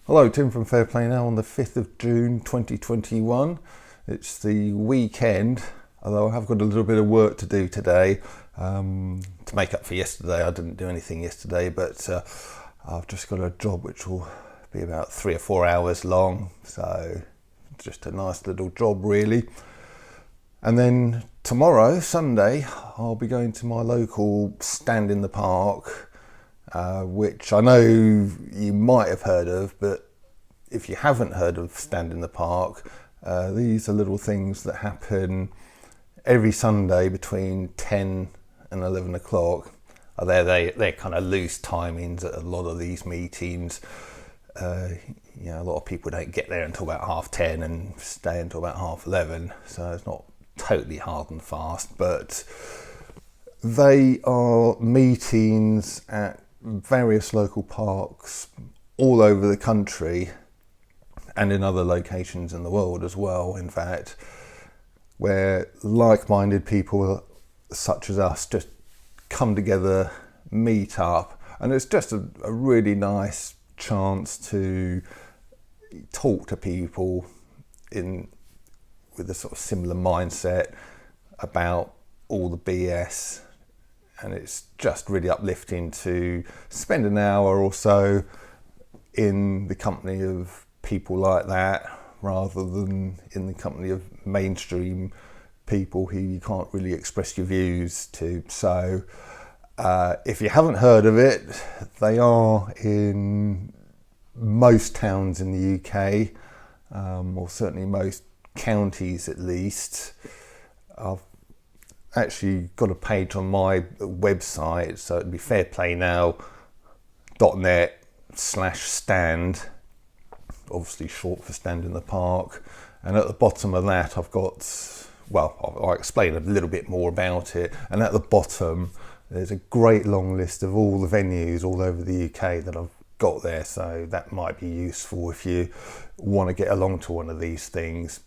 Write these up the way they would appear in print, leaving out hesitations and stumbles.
Hello, Tim from Fair Play Now on the 5th of June 2021. It's the weekend, although I have got a little bit of work to do today to make up for yesterday. I didn't do anything yesterday, but I've just got a job which will be about 3 or 4 hours long, so just a nice little job really. And then tomorrow, Sunday, I'll be going to my local stand in the park, which I know you might have heard of, but if you haven't heard of Stand in the Park, these are little things that happen every Sunday between 10 and 11 o'clock. They're kind of loose timings at a lot of these meetings. A lot of people don't get there until about 10:30 and stay until about 11:30, so it's not totally hard and fast, but they are meetings at various local parks all over the country and in other locations in the world as well, in fact, where like-minded people such as us just come together, meet up, and it's just a really nice chance to talk to people with a sort of similar mindset about all the BS. And it's just really uplifting to spend an hour or so in the company of people like that, rather than in the company of mainstream people who you can't really express your views to. So if you haven't heard of it, they are in most towns in the UK, or certainly most counties at least. I've actually got a page on my website, so it'd be fairplaynow.net/stand, obviously short for Stand in the Park, and at the bottom of that I'll explain a little bit more about it, and at the bottom there's a great long list of all the venues all over the UK that I've got there, so that might be useful if you want to get along to one of these things.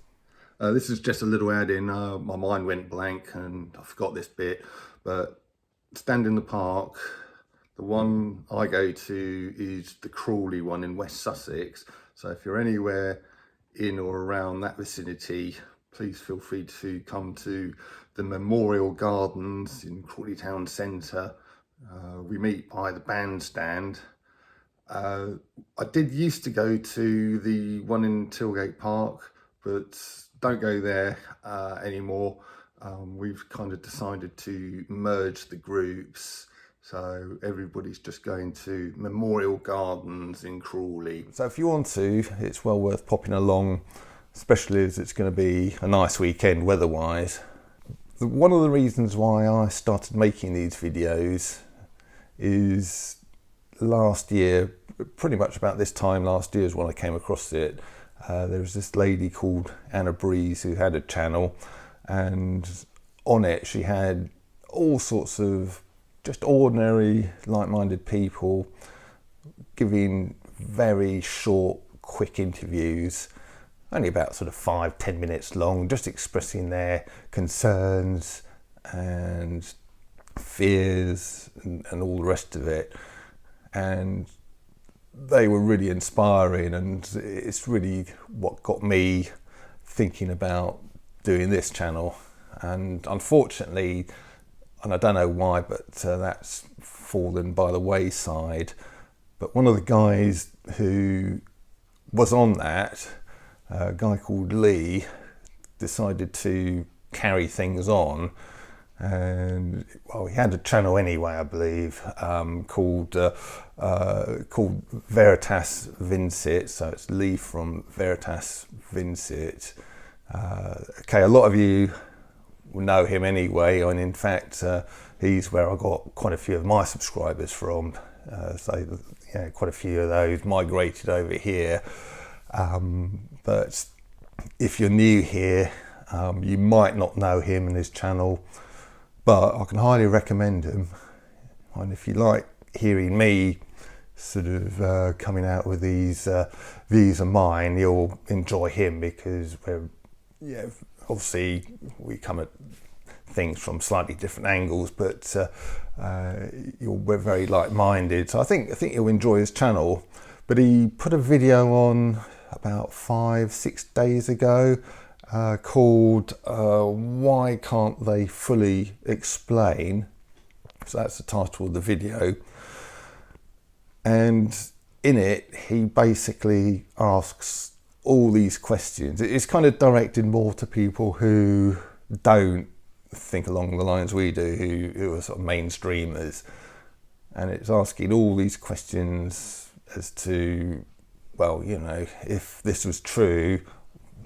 This is just a little add-in. My mind went blank and I forgot this bit, but Stand in the Park, the one I go to is the Crawley one in West Sussex. So if you're anywhere in or around that vicinity, please feel free to come to the Memorial Gardens in Crawley Town Centre. We meet by the bandstand. I did used to go to the one in Tilgate Park, but don't go there anymore. We've kind of decided to merge the groups, so everybody's just going to Memorial Gardens in Crawley. So if you want to, it's well worth popping along, especially as it's going to be a nice weekend weather-wise. One of the reasons why I started making these videos is last year, pretty much about this time last year is when I came across it. There was this lady called Anna Breeze who had a channel, and on it she had all sorts of just ordinary like-minded people giving very short, quick interviews, only about sort of 5-10 minutes long, just expressing their concerns and fears and all the rest of it. And they were really inspiring, and it's really what got me thinking about doing this channel. And unfortunately, and I don't know why, but that's fallen by the wayside. But one of the guys who was on that, a guy called Lee, decided to carry things on. And he had a channel anyway, I believe, called Veritas Vincit. So it's Lee from Veritas Vincit. A lot of you will know him anyway, and in fact, he's where I got quite a few of my subscribers from. Quite a few of those migrated over here. But if you're new here, you might not know him and his channel, but I can highly recommend him. And if you like hearing me sort of coming out with these views of mine, you'll enjoy him, because obviously we come at things from slightly different angles, but we're very like-minded. So I think you'll enjoy his channel. But he put a video on about 5-6 days ago called Why Can't They Fully Explain? So that's the title of the video. And in it, he basically asks all these questions. It's kind of directed more to people who don't think along the lines we do, who are sort of mainstreamers. And it's asking all these questions as to, well, you know, if this was true,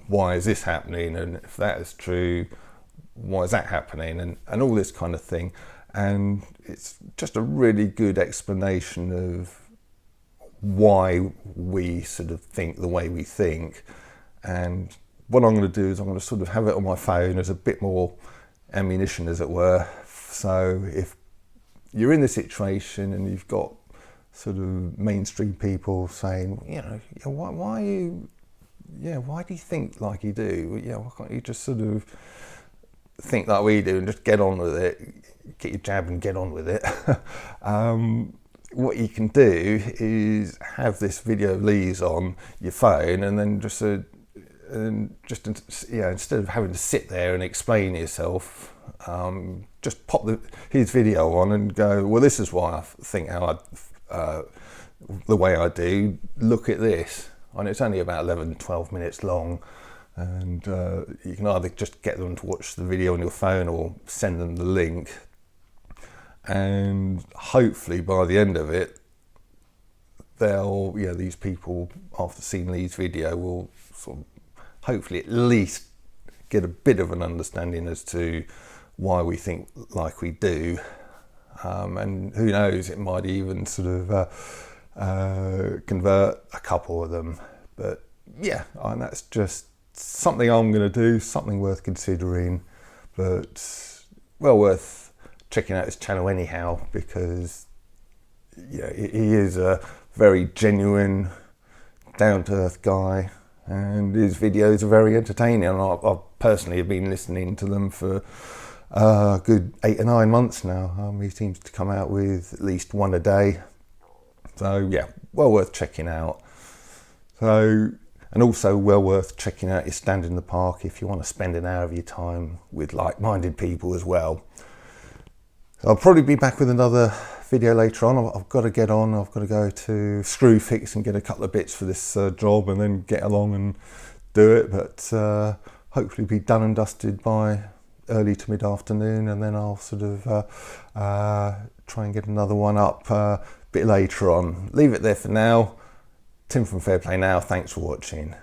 why is this happening? And if that is true, why is that happening? And all this kind of thing. And it's just a really good explanation of why we sort of think the way we think. And what I'm going to do is I'm going to sort of have it on my phone as a bit more ammunition, as it were. So if you're in the situation and you've got sort of mainstream people saying, you know, why do you think like you do? Yeah, why can't you just sort of think like we do and just get on with it, get your jab and get on with it? What you can do is have this video Lee's on your phone, and then instead of having to sit there and explain yourself, just pop his video on and go, well, this is why I think the way I do. Look at this. And it's only about 11-12 minutes long, and you can either just get them to watch the video on your phone or send them the link. And hopefully by the end of it, these people, after seeing Lee's video, will sort of hopefully at least get a bit of an understanding as to why we think like we do. And who knows, it might even sort of convert a couple of them. But yeah, and that's just something I'm going to do, something worth considering, but well worth checking out his channel anyhow, because yeah, he is a very genuine, down-to-earth guy, and his videos are very entertaining. And I personally have been listening to them for a good 8 or 9 months now. He seems to come out with at least one a day, so yeah, well worth checking out. So, and also well worth checking out his Stand in the Park if you want to spend an hour of your time with like-minded people as well. I'll probably be back with another video later on. I've got to get on, I've got to go to Screwfix and get a couple of bits for this job, and then get along and do it. But hopefully be done and dusted by early to mid-afternoon, and then I'll sort of try and get another one up a bit later on. Leave it there for now. Tim from Fair Play Now, thanks for watching.